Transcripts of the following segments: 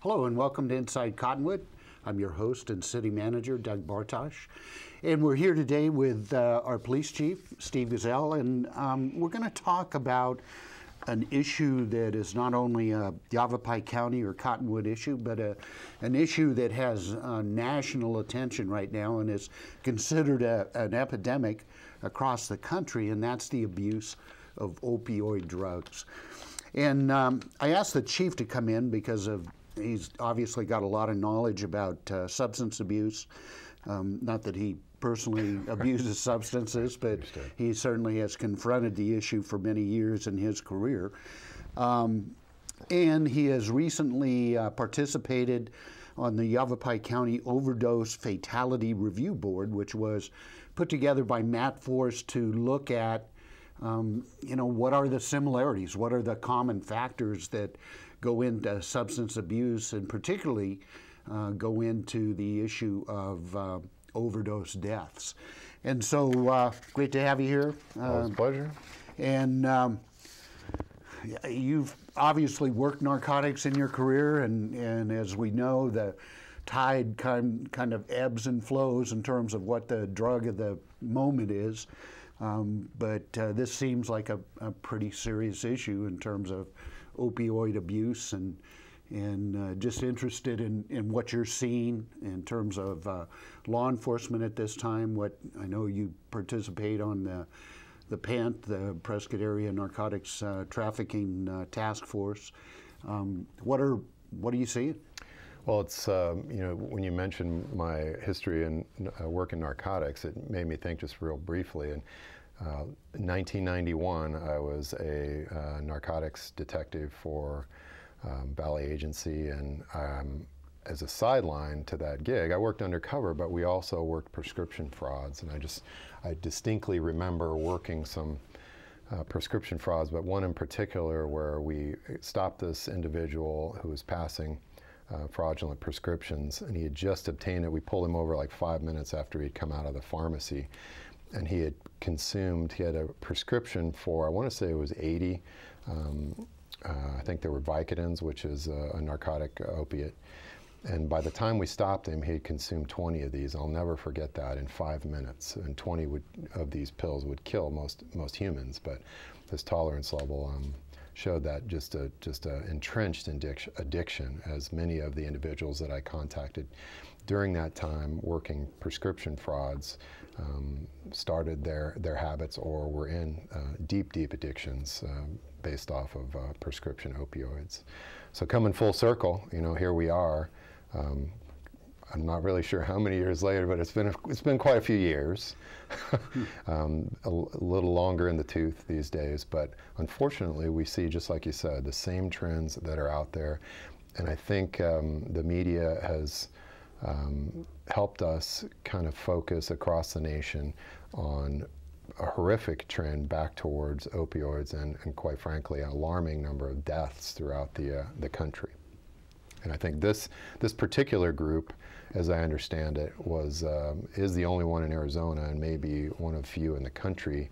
Hello and welcome to Inside Cottonwood. I'm your host and city manager, Doug Bartosh. And we're here today with our police chief, Steve Gesell, and we're going to talk about an issue that is not only a Yavapai County or Cottonwood issue, but an issue that has national attention right now and is considered an epidemic across the country, and that's the abuse of opioid drugs. And I asked the chief to come in because he's obviously got a lot of knowledge about substance abuse. Not that he personally abuses substances, but he certainly has confronted the issue for many years in his career. And he has recently participated on the Yavapai County Overdose Fatality Review Board, which was put together by Matt Force to look at what are the similarities, what are the common factors that go into substance abuse, and particularly go into the issue of overdose deaths. And so great to have you here. It's a pleasure. And you've obviously worked narcotics in your career, and as we know, the tide kind of ebbs and flows in terms of what the drug of the moment is. But this seems like a pretty serious issue in terms of opioid abuse, and just interested in what you're seeing in terms of law enforcement at this time. What I know you participate on the PANT, the Prescott Area Narcotics Trafficking Task Force. What are you seeing? Well, it's when you mentioned my history and work in narcotics, it made me think just real briefly. And in 1991, I was a narcotics detective for Valley Agency, and as a sideline to that gig, I worked undercover, but we also worked prescription frauds. And I distinctly remember working some prescription frauds, but one in particular where we stopped this individual who was passing fraudulent prescriptions, and he had just obtained it. We pulled him over like 5 minutes after he'd come out of the pharmacy, and he had a prescription for, I want to say it was 80, I think there were Vicodins, which is a narcotic opiate. And by the time we stopped him, he had consumed 20 of these. I'll never forget that, in 5 minutes. And 20 of these pills would kill most humans, but his tolerance level showed that just a entrenched addiction, as many of the individuals that I contacted during that time working prescription frauds started their habits or were in deep addictions based off of prescription opioids. So coming full circle, here we are. I'm not really sure how many years later, but it's been quite a few years. A little longer in the tooth these days, but unfortunately we see, just like you said, the same trends that are out there. And I think the media has helped us kind of focus across the nation on a horrific trend back towards opioids and quite frankly, an alarming number of deaths throughout the country. And I think this particular group, as I understand it, is the only one in Arizona and maybe one of few in the country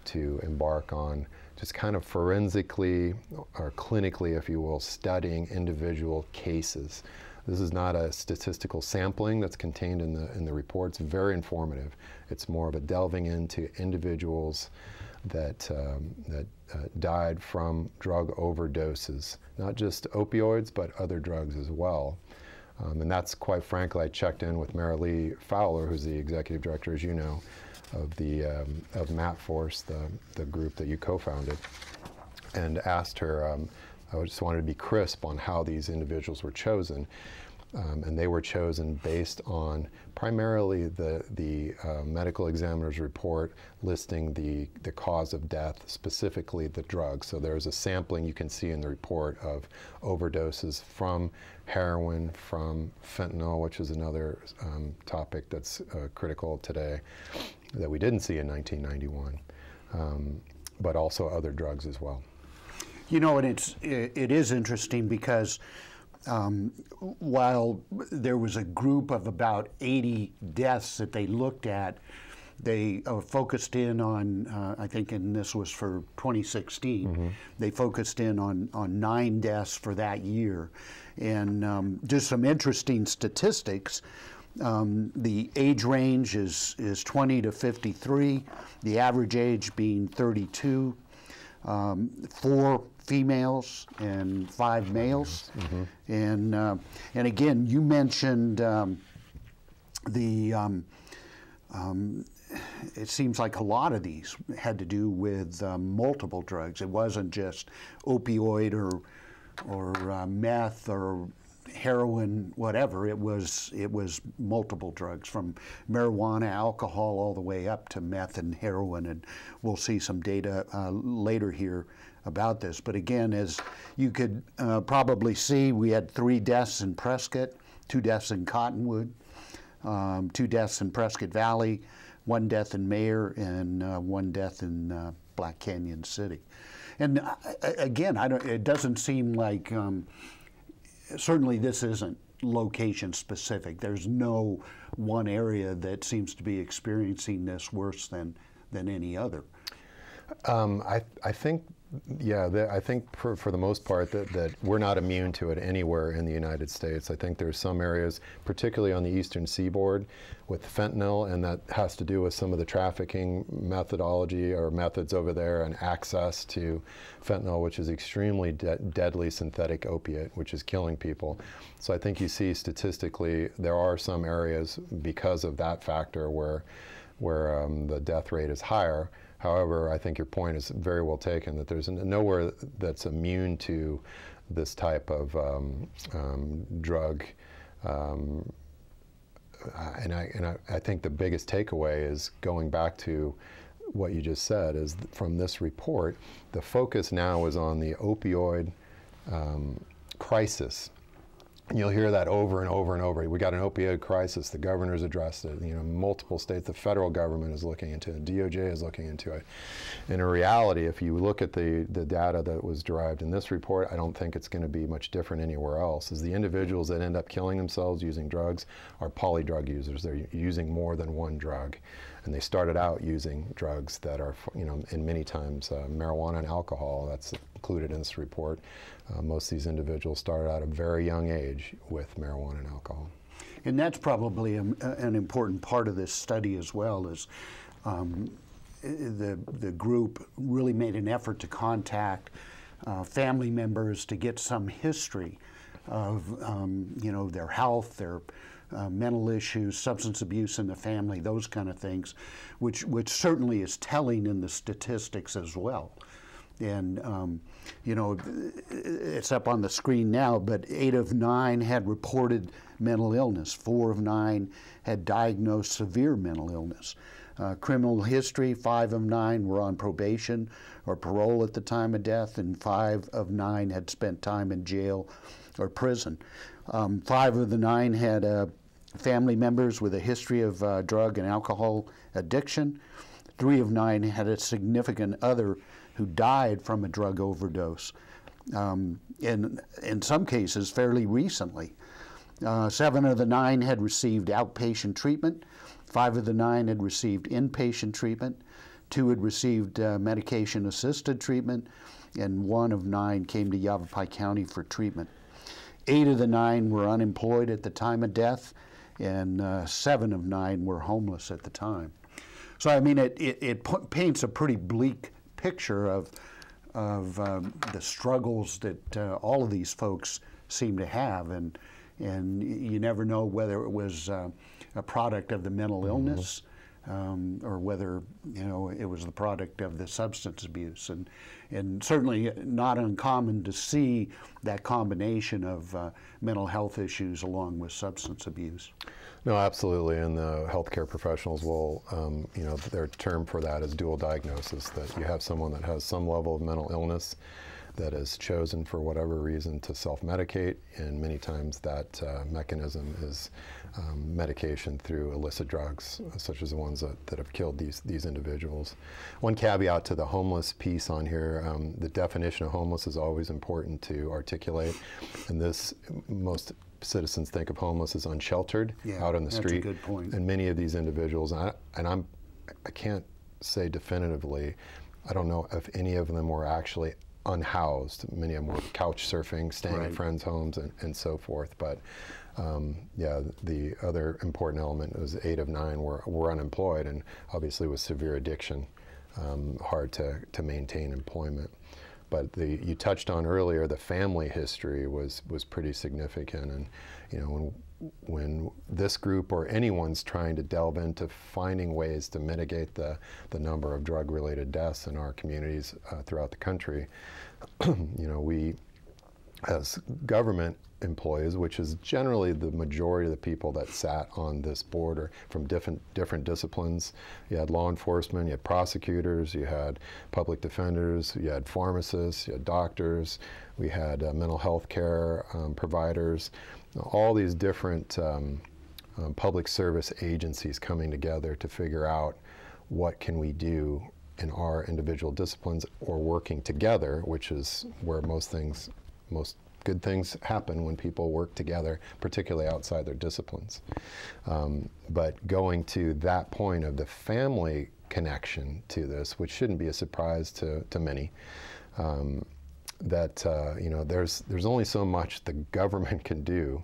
to embark on just kind of forensically or clinically, if you will, studying individual cases. This is not a statistical sampling that's contained in the report. It's very informative. It's more of a delving into individuals that died from drug overdoses, not just opioids, but other drugs as well. And that's, quite frankly, I checked in with Marilee Fowler, who's the executive director, as you know, of Matt Force, the group that you co-founded, and asked her, I just wanted to be crisp on how these individuals were chosen. And they were chosen based on primarily the medical examiner's report listing the cause of death, specifically the drug. So there's a sampling you can see in the report of overdoses from heroin, from fentanyl, which is another topic that's critical today that we didn't see in 1991, but also other drugs as well. And it is interesting because while there was a group of about 80 deaths that they looked at, They focused in on, I think, and this was for 2016, they focused in on 9 deaths for that year. And just some interesting statistics. The age range is 20 to 53, the average age being 32, 4 females and 5 males. And again, you mentioned it seems like a lot of these had to do with multiple drugs. It wasn't just opioid or meth or heroin, whatever. It was multiple drugs, from marijuana, alcohol, all the way up to meth and heroin. And we'll see some data later here about this. But again, as you could probably see, we had 3 deaths in Prescott, 2 deaths in Cottonwood, 2 deaths in Prescott Valley, 1 death in Mayer, and 1 death in Black Canyon City. And again, it doesn't seem like, certainly this isn't location specific. There's no one area that seems to be experiencing this worse than any other. I think, yeah, I think for the most part that we're not immune to it anywhere in the United States. I think there's some areas, particularly on the eastern seaboard, with fentanyl, and that has to do with some of the trafficking methodology or methods over there and access to fentanyl, which is extremely deadly synthetic opiate, which is killing people. So I think you see statistically there are some areas because of that factor where the death rate is higher. However, I think your point is very well taken, that there's nowhere that's immune to this type of drug. And I think the biggest takeaway is, going back to what you just said, is from this report, the focus now is on the opioid crisis. And you'll hear that over and over and over. We got an opioid crisis. The governor's addressed it. You know, multiple states, the federal government is looking into it. DOJ is looking into it. And in reality, if you look at the data that was derived in this report, I don't think it's going to be much different anywhere else. Is the individuals that end up killing themselves using drugs are polydrug users. They're using more than one drug. And they started out using drugs that are, you know, and many times marijuana and alcohol. That's included in this report. Most of these individuals started out at a very young age with marijuana and alcohol. And that's probably an important part of this study as well, is the group really made an effort to contact family members to get some history of you know, their health, their mental issues, substance abuse in the family, those kind of things, which certainly is telling in the statistics as well. And you know, it's up on the screen now, but 8 of 9 had reported mental illness. 4 of 9 had diagnosed severe mental illness. Criminal history, 5 of 9 were on probation or parole at the time of death, and 5 of 9 had spent time in jail or prison. 5 of the 9 had family members with a history of drug and alcohol addiction. 3 of 9 had a significant other who died from a drug overdose, in some cases fairly recently. 7 of the 9 had received outpatient treatment. 5 of the 9 had received inpatient treatment. 2 had received medication-assisted treatment, and 1 of 9 came to Yavapai County for treatment. 8 of the 9 were unemployed at the time of death, and 7 of 9 were homeless at the time. So I mean, it paints a pretty bleak picture of the struggles that all of these folks seem to have, and you never know whether it was a product of the mental illness or whether, you know, it was the product of the substance abuse, and certainly not uncommon to see that combination of mental health issues along with substance abuse. No, absolutely, and the healthcare professionals will, you know, their term for that is dual diagnosis, that you have someone that has some level of mental illness that is chosen for whatever reason to self-medicate, and many times that mechanism is medication through illicit drugs, such as the ones that have killed these individuals. One caveat to the homeless piece on here, the definition of homeless is always important to articulate, and this, most citizens think of homeless as unsheltered, out on the street. That's a good point. And many of these individuals, and I'm I can't say definitively. I don't know if any of them were actually unhoused. Many of them were couch surfing, staying in friends' homes, and so forth. But yeah, the other important element was 8 of 9 were unemployed, and obviously with severe addiction, hard to maintain employment. But you touched on earlier, the family history was pretty significant, and you know, when this group or anyone's trying to delve into finding ways to mitigate the number of drug-related deaths in our communities throughout the country, you know, we as government employees, which is generally the majority of the people that sat on this board, are from different disciplines. You had law enforcement, you had prosecutors, you had public defenders, you had pharmacists, you had doctors, we had mental health care providers, all these different public service agencies coming together to figure out what can we do in our individual disciplines, or working together, which is where most good things happen, when people work together, particularly outside their disciplines. But going to that point of the family connection to this, which shouldn't be a surprise to many, that you know, there's only so much the government can do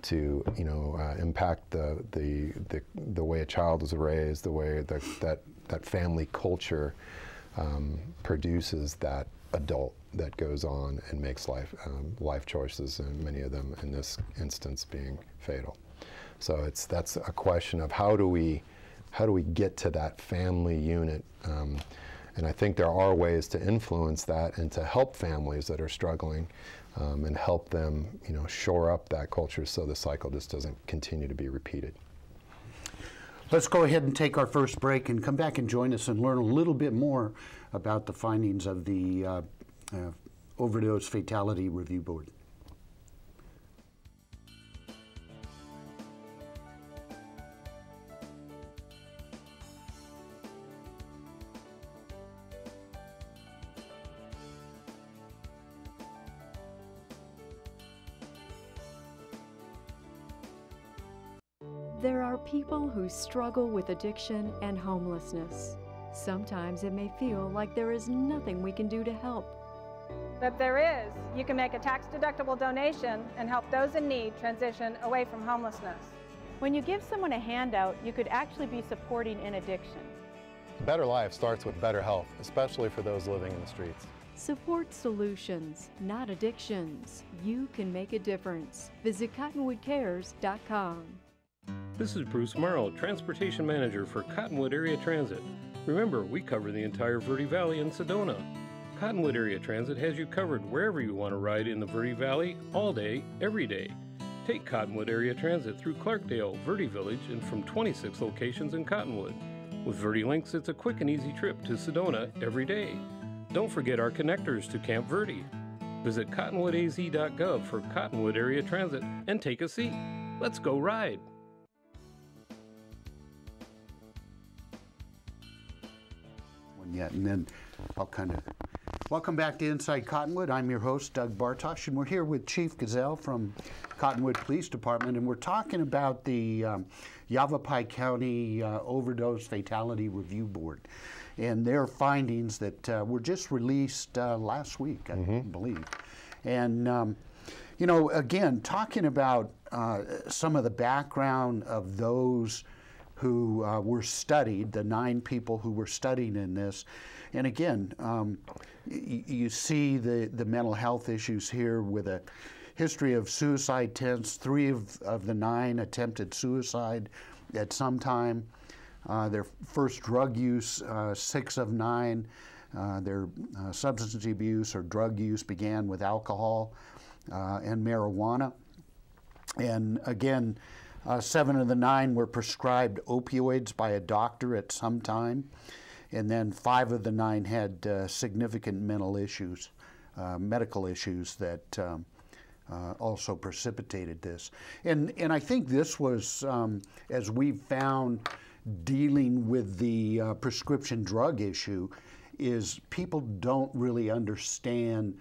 to, you know, impact the way a child is raised, the way that family culture produces that adult that goes on and makes life choices, and many of them in this instance being fatal. So that's a question of how do we get to that family unit, and I think there are ways to influence that and to help families that are struggling, and help them, you know, shore up that culture so the cycle just doesn't continue to be repeated. Let's go ahead and take our first break and come back and join us and learn a little bit more about the findings of the Overdose Fatality Review Board. There are people who struggle with addiction and homelessness. Sometimes it may feel like there is nothing we can do to help. But there is. You can make a tax-deductible donation and help those in need transition away from homelessness. When you give someone a handout, you could actually be supporting an addiction. A better life starts with better health, especially for those living in the streets. Support solutions, not addictions. You can make a difference. Visit cottonwoodcares.com. This is Bruce Morrow, Transportation Manager for Cottonwood Area Transit. Remember, we cover the entire Verde Valley and Sedona. Cottonwood Area Transit has you covered wherever you want to ride in the Verde Valley, all day, every day. Take Cottonwood Area Transit through Clarkdale, Verde Village, and from 26 locations in Cottonwood. With Verde Links, it's a quick and easy trip to Sedona every day. Don't forget our connectors to Camp Verde. Visit cottonwoodaz.gov for Cottonwood Area Transit and take a seat. Let's go ride. Yet, and then I'll welcome back to Inside Cottonwood. I'm your host, Doug Bartosh, and we're here with Chief Gesell from Cottonwood Police Department, and we're talking about the Yavapai County Overdose Fatality Review Board and their findings that were just released last week, I believe. And you know, again, talking about some of the background of those who were studied, the 9 people who were studied in this. And again, you see the mental health issues here with a history of suicide attempts. 3 of the 9 attempted suicide at some time. Their first drug use, 6 of 9. Their substance abuse or drug use began with alcohol and marijuana. And again, 7 of the 9 were prescribed opioids by a doctor at some time, and then 5 of the 9 had significant mental issues, medical issues that also precipitated this. And I think this was, as we've found, dealing with the prescription drug issue, is people don't really understand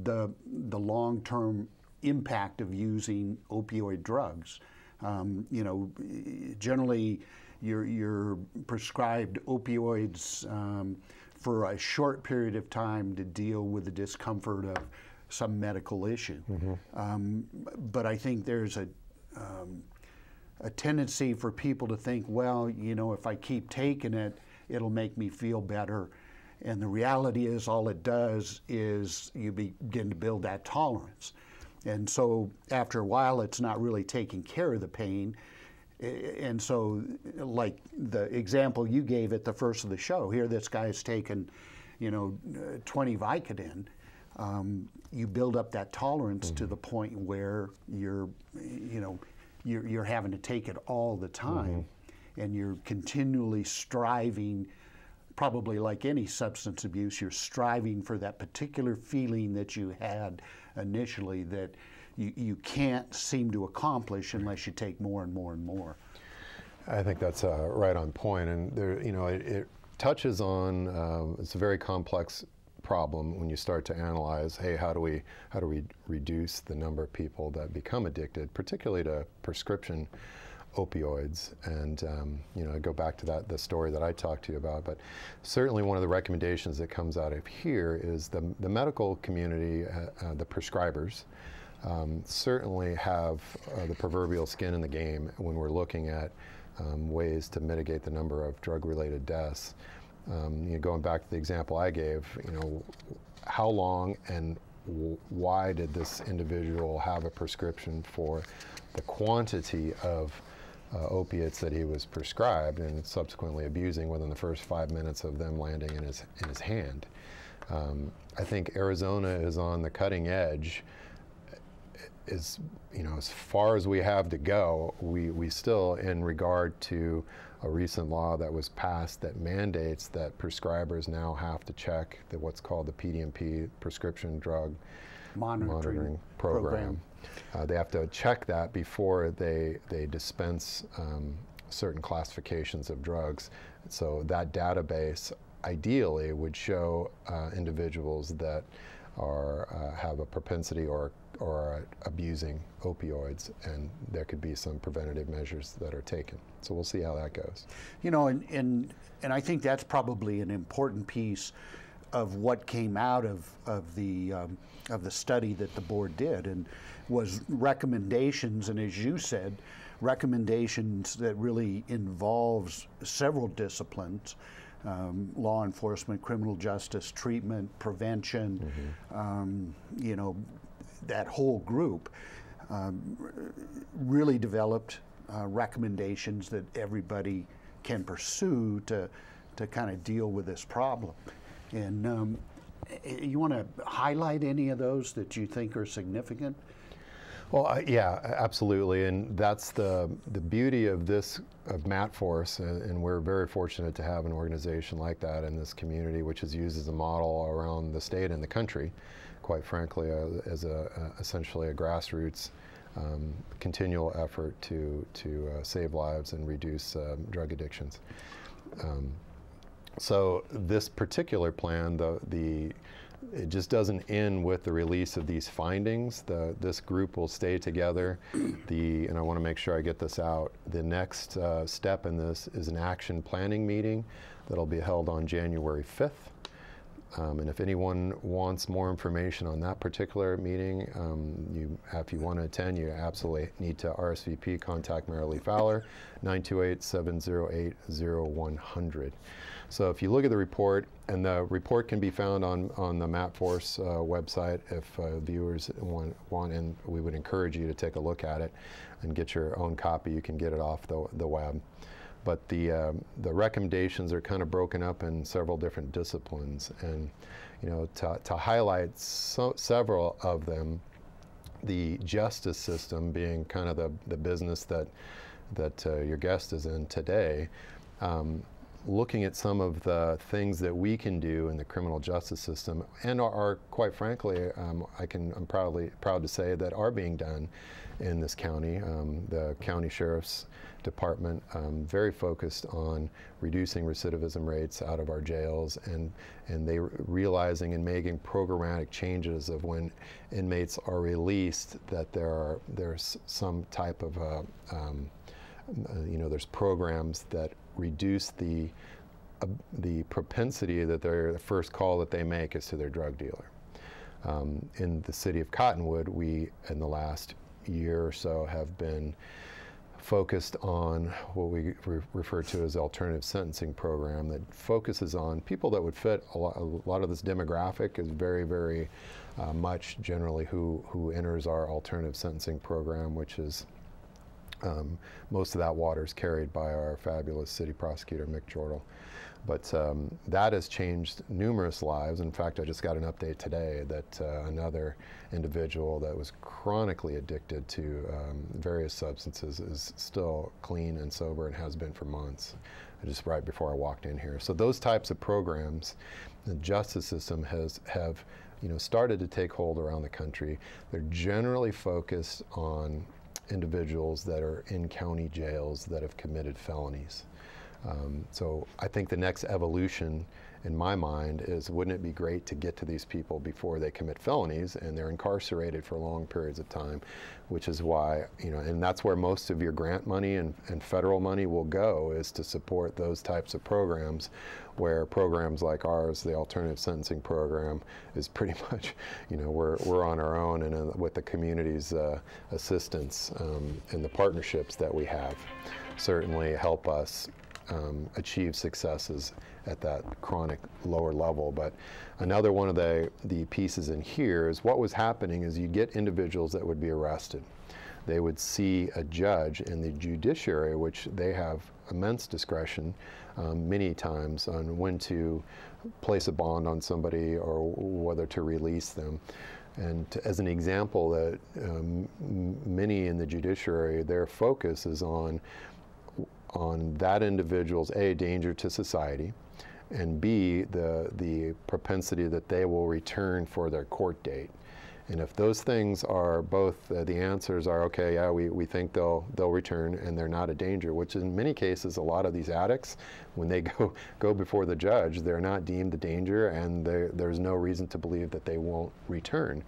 the long-term impact of using opioid drugs. You know, generally you're prescribed opioids for a short period of time to deal with the discomfort of some medical issue. But I think there's a tendency for people to think, well, you know, if I keep taking it, it'll make me feel better. And the reality is all it does is you begin to build that tolerance. And so after a while, it's not really taking care of the pain. And so, like the example you gave at the first of the show, here this guy's taken, you know, 20 Vicodin. You build up that tolerance to the point where you're having to take it all the time, and you're continually striving. Probably like any substance abuse, you're striving for that particular feeling that you had initially that you can't seem to accomplish unless you take more and more and more. I think that's right on point, and there, you know, it touches on it's a very complex problem when you start to analyze, hey, how do we reduce the number of people that become addicted, particularly to prescription opioids. And you know, I go back to the story that I talked to you about, but certainly one of the recommendations that comes out of here is the medical community, the prescribers, certainly have the proverbial skin in the game when we're looking at ways to mitigate the number of drug-related deaths. You know, going back to the example I gave, you know, how long and why did this individual have a prescription for the quantity of opiates that he was prescribed and subsequently abusing within the first 5 minutes of them landing in his hand. I think Arizona is on the cutting edge. Is, you know, as far as we have to go, we still, in regard to a recent law that was passed that mandates that prescribers now have to check what's called the PDMP, Prescription Drug Monitoring Program. They have to check that before they dispense certain classifications of drugs. So that database ideally would show individuals that have a propensity or are abusing opioids, and there could be some preventative measures that are taken. So we'll see how that goes. You know, and I think that's probably an important piece of what came out of the study that the board did, and was recommendations, and as you said, recommendations that really involves several disciplines, law enforcement, criminal justice, treatment, prevention, you know, that whole group really developed recommendations that everybody can pursue to kind of deal with this problem. And you want to highlight any of those that you think are significant? Well, yeah, absolutely, and that's the beauty of MAT Force, and we're very fortunate to have an organization like that in this community, which is used as a model around the state and the country, quite frankly, as essentially a grassroots continual effort to save lives and reduce drug addictions. So this particular plan, it just doesn't end with the release of these findings. This group will stay together. And I want to make sure I get this out. The next step in this is an action planning meeting that'll be held on January 5th. And if anyone wants more information on that particular meeting, if you want to attend, you absolutely need to RSVP, contact Marilee Fowler, 928-708-0100. So if you look at the report, and the report can be found on the MAT Force website if viewers want, and we would encourage you to take a look at it and get your own copy. You can get it off the web. But the recommendations are kind of broken up in several different disciplines, and you know, to highlight several of them, the justice system being kind of the business that your guest is in today. Looking at some of the things that we can do in the criminal justice system, and are quite frankly, I'm proud to say that are being done in this county. The county sheriff's department very focused on reducing recidivism rates out of our jails, and they realizing and making programmatic changes of when inmates are released that there's some type of there's programs that reduce the propensity that the first call that they make is to their drug dealer. In the city of Cottonwood, we, in the last year or so, have been focused on what we refer to as the alternative sentencing program that focuses on people that would fit a lot of this demographic is very, very much generally who enters our alternative sentencing program, which is most of that water is carried by our fabulous city prosecutor, Mick Jordal. But that has changed numerous lives. In fact, I just got an update today that another individual that was chronically addicted to various substances is still clean and sober and has been for months, just right before I walked in here. So those types of programs, the justice system have started to take hold around the country. They're generally focused on individuals that are in county jails that have committed felonies. So I think the next evolution in my mind is, wouldn't it be great to get to these people before they commit felonies and they're incarcerated for long periods of time, which is why, and that's where most of your grant money and federal money will go, is to support those types of programs, where programs like ours, the alternative sentencing program, is pretty much, we're on our own, and with the community's assistance and the partnerships that we have certainly help us achieve successes at that chronic lower level. But another one of the pieces in here is what was happening is you get individuals that would be arrested. They would see a judge in the judiciary, which they have immense discretion many times on when to place a bond on somebody or whether to release them. And as an example, that many in the judiciary, their focus is on that individual's A, danger to society, and B, the propensity that they will return for their court date. And if those things are both, the answers are, okay, yeah, we think they'll return and they're not a danger, which in many cases, a lot of these addicts, when they go before the judge, they're not deemed a danger, and there's no reason to believe that they won't return.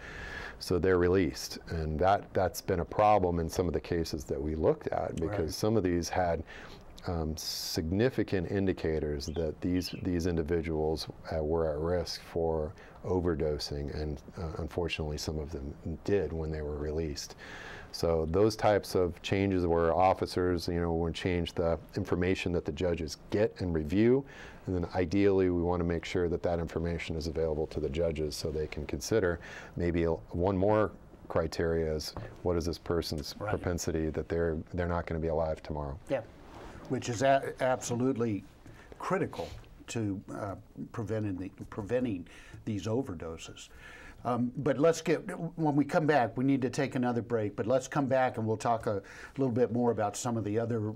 So they're released. And that's been a problem in some of the cases that we looked at, because some of these had significant indicators that these individuals were at risk for overdosing, and unfortunately some of them did when they were released. So those types of changes where officers, would change the information that the judges get and review, and then ideally we want to make sure that that information is available to the judges so they can consider maybe one more criteria is, what is this person's propensity that they're not going to be alive tomorrow. Yeah. Which is absolutely critical to preventing these overdoses. But when we come back, we need to take another break, but let's come back and we'll talk a little bit more about some of the other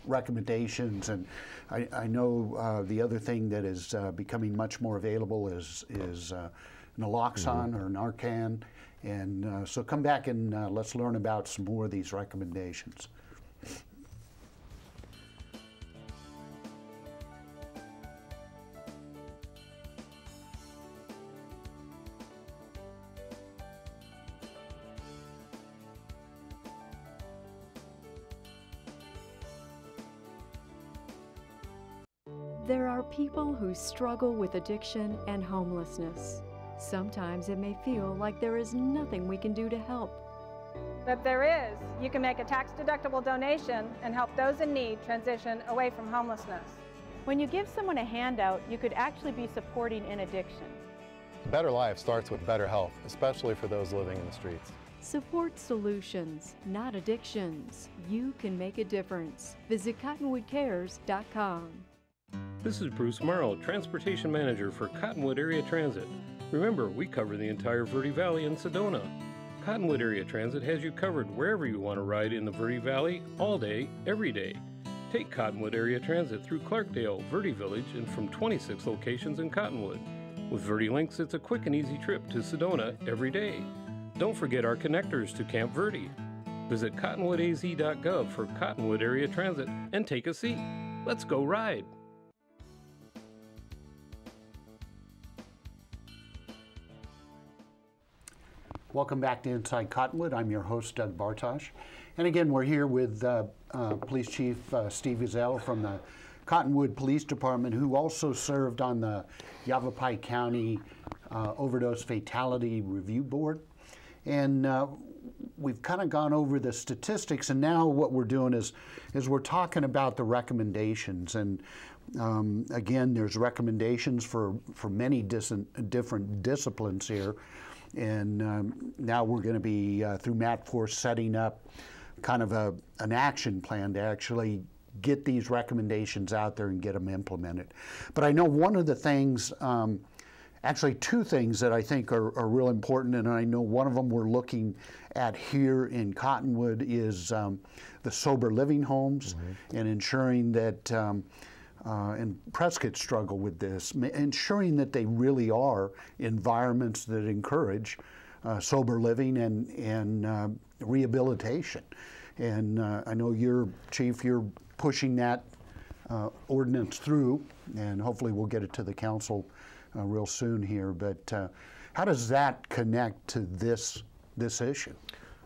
recommendations. And I know the other thing that is becoming much more available is naloxone or Narcan. And so come back and let's learn about some more of these recommendations. There are people who struggle with addiction and homelessness. Sometimes it may feel like there is nothing we can do to help. But there is. You can make a tax-deductible donation and help those in need transition away from homelessness. When you give someone a handout, you could actually be supporting an addiction. A better life starts with better health, especially for those living in the streets. Support solutions, not addictions. You can make a difference. Visit cottonwoodcares.com. This is Bruce Morrow, Transportation Manager for Cottonwood Area Transit. Remember, we cover the entire Verde Valley and Sedona. Cottonwood Area Transit has you covered wherever you want to ride in the Verde Valley, all day, every day. Take Cottonwood Area Transit through Clarkdale, Verde Village, and from 26 locations in Cottonwood. With Verde Links, it's a quick and easy trip to Sedona every day. Don't forget our connectors to Camp Verde. Visit cottonwoodaz.gov for Cottonwood Area Transit and take a seat. Let's go ride. Welcome back to Inside Cottonwood. I'm your host, Doug Bartosh. And again, we're here with Police Chief Steve Gesell from the Cottonwood Police Department, who also served on the Yavapai County Overdose Fatality Review Board. And we've kind of gone over the statistics, and now what we're doing is we're talking about the recommendations. And again, there's recommendations for many different disciplines here. And now we're going to be, through Matt Force, setting up kind of an action plan to actually get these recommendations out there and get them implemented. But I know one of the things, actually two things that I think are real important, and I know one of them we're looking at here in Cottonwood is the sober living homes, and ensuring that, and Prescott struggle with this, ensuring that they really are environments that encourage sober living and rehabilitation. And I know you're, Chief, you're pushing that ordinance through, and hopefully we'll get it to the council real soon here. But how does that connect to this issue?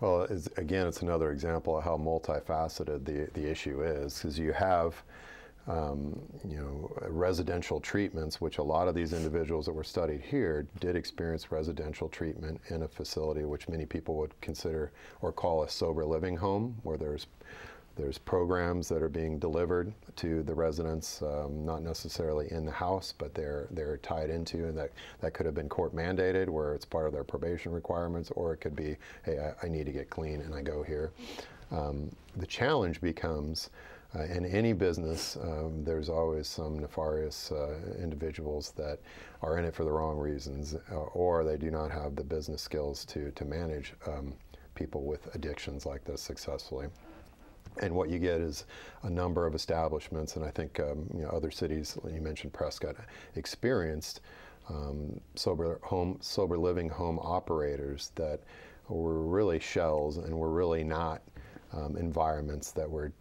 Well, again, it's another example of how multifaceted the issue is, because you have residential treatments, which a lot of these individuals that were studied here did experience residential treatment in a facility which many people would consider or call a sober living home, where there's programs that are being delivered to the residents, not necessarily in the house, but they're tied into, and that could have been court mandated, where it's part of their probation requirements, or it could be, hey, I need to get clean and I go here. The challenge becomes, in any business, there's always some nefarious individuals that are in it for the wrong reasons, or they do not have the business skills to manage people with addictions like this successfully. And what you get is a number of establishments, and I think other cities, you mentioned Prescott, experienced sober living home operators that were really shells and were really not environments that were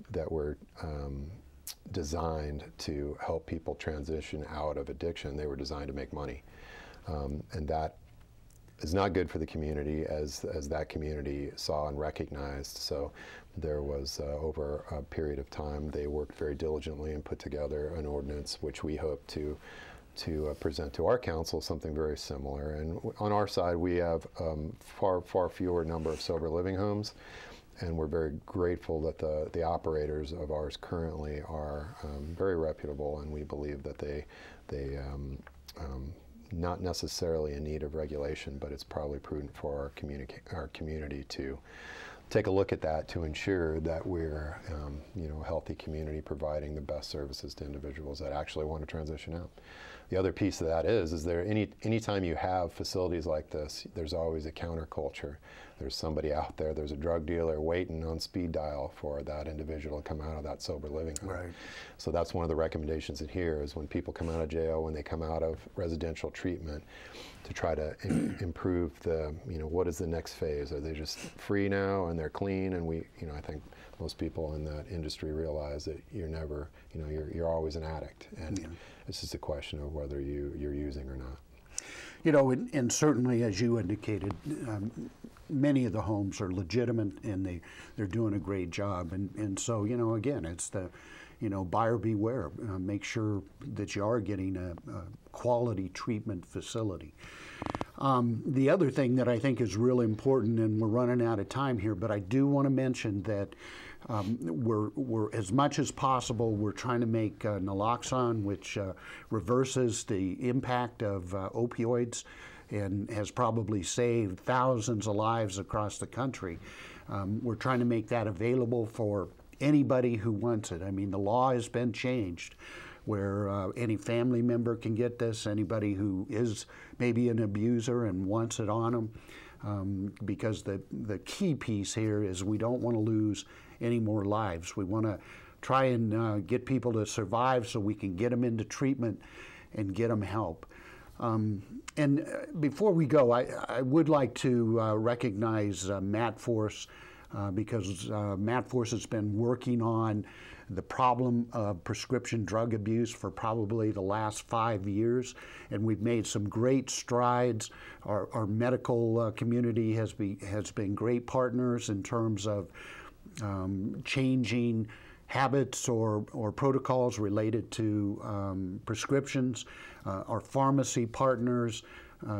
designed to help people transition out of addiction. They were designed to make money, and that is not good for the community, as that community saw and recognized. So there was, over a period of time, they worked very diligently and put together an ordinance which we hope to present to our council, something very similar. And on our side, we have far fewer number of sober living homes, and we're very grateful that the operators of ours currently are very reputable, and we believe that they not necessarily in need of regulation, but it's probably prudent for our community to take a look at that, to ensure that we're a healthy community providing the best services to individuals that actually want to transition out. The other piece of that is there anytime you have facilities like this, there's always a counterculture. There's somebody out there, there's a drug dealer waiting on speed dial for that individual to come out of that sober living home. Right. So that's one of the recommendations in here, is when people come out of jail, when they come out of residential treatment, to try to improve the, what is the next phase? Are they just free now and they're clean? And I think most people in that industry realize that you're never, you're always an addict, and it's just a question of whether you're using or not. And certainly, as you indicated, many of the homes are legitimate, and they're doing a great job. And so, again, it's the, buyer beware. Make sure that you are getting a quality treatment facility. The other thing that I think is really important, and we're running out of time here, but I do want to mention that we're as much as possible, we're trying to make naloxone, which reverses the impact of opioids and has probably saved thousands of lives across the country. We're trying to make that available for anybody who wants it. I mean, the law has been changed where any family member can get this, anybody who is maybe an abuser and wants it on them, because the key piece here is we don't want to lose any more lives. We want to try and get people to survive so we can get them into treatment and get them help. And before we go, I would like to recognize Matt Force, because Matt Force has been working on the problem of prescription drug abuse for probably the last 5 years, and we've made some great strides. Our medical community has been great partners in terms of changing habits or protocols related to prescriptions, our pharmacy partners,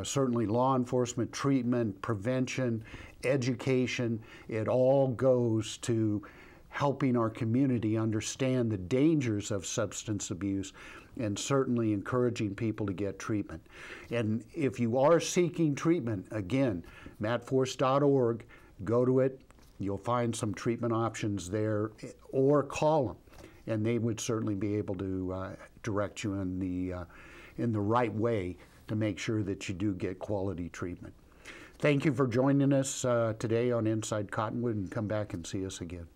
certainly law enforcement, treatment, prevention, education. It all goes to helping our community understand the dangers of substance abuse and certainly encouraging people to get treatment. And if you are seeking treatment, again, matforce.org, go to it. You'll find some treatment options there, or call them, and they would certainly be able to direct you in the right way to make sure that you do get quality treatment. Thank you for joining us today on Inside Cottonwood, and come back and see us again.